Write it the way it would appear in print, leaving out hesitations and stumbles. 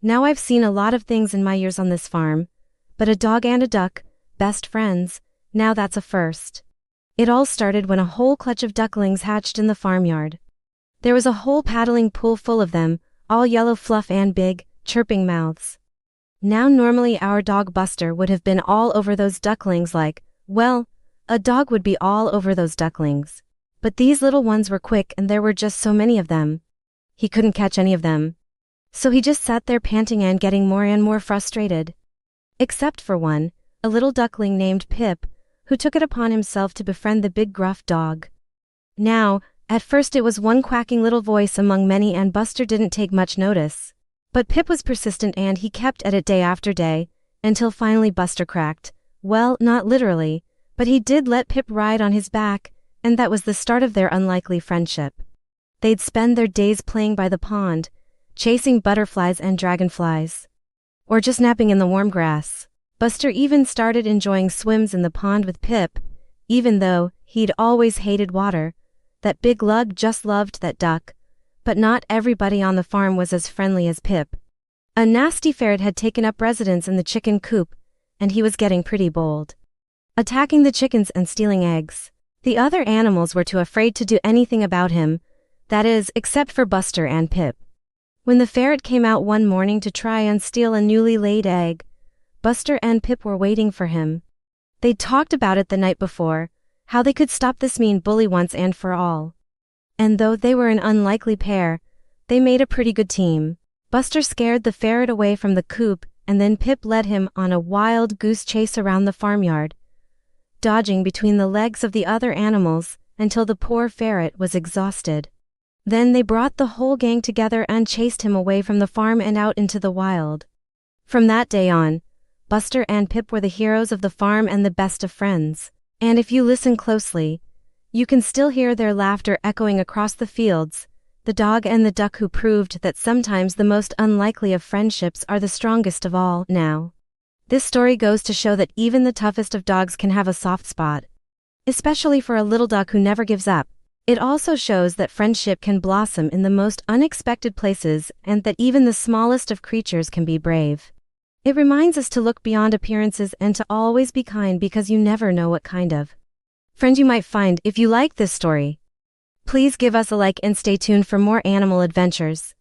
Now I've seen a lot of things in my years on this farm, but a dog and a duck, best friends, now that's a first. It all started when a whole clutch of ducklings hatched in the farmyard. There was a whole paddling pool full of them, all yellow fluff and big, chirping mouths. Now normally our dog Buster would have been all over those ducklings like, well, a dog would be all over those ducklings. But these little ones were quick and there were just so many of them. He couldn't catch any of them. So he just sat there panting and getting more and more frustrated. Except for one, a little duckling named Pip, who took it upon himself to befriend the big gruff dog. Now, at first it was one quacking little voice among many and Buster didn't take much notice. But Pip was persistent and he kept at it day after day, until finally Buster cracked. Well, not literally, but he did let Pip ride on his back, and that was the start of their unlikely friendship. They'd spend their days playing by the pond, chasing butterflies and dragonflies, or just napping in the warm grass. Buster even started enjoying swims in the pond with Pip, even though he'd always hated water. That big lug just loved that duck, but not everybody on the farm was as friendly as Pip. A nasty ferret had taken up residence in the chicken coop, and he was getting pretty bold, attacking the chickens and stealing eggs. The other animals were too afraid to do anything about him, that is, except for Buster and Pip. When the ferret came out one morning to try and steal a newly laid egg, Buster and Pip were waiting for him. They'd talked about it the night before, how they could stop this mean bully once and for all. And though they were an unlikely pair, they made a pretty good team. Buster scared the ferret away from the coop, and then Pip led him on a wild goose chase around the farmyard, dodging between the legs of the other animals until the poor ferret was exhausted. Then they brought the whole gang together and chased him away from the farm and out into the wild. From that day on, Buster and Pip were the heroes of the farm and the best of friends. And if you listen closely, you can still hear their laughter echoing across the fields, the dog and the duck who proved that sometimes the most unlikely of friendships are the strongest of all. Now, this story goes to show that even the toughest of dogs can have a soft spot, especially for a little duck who never gives up. It also shows that friendship can blossom in the most unexpected places and that even the smallest of creatures can be brave. It reminds us to look beyond appearances and to always be kind because you never know what kind of friend you might find. If you like this story, please give us a like and stay tuned for more animal adventures.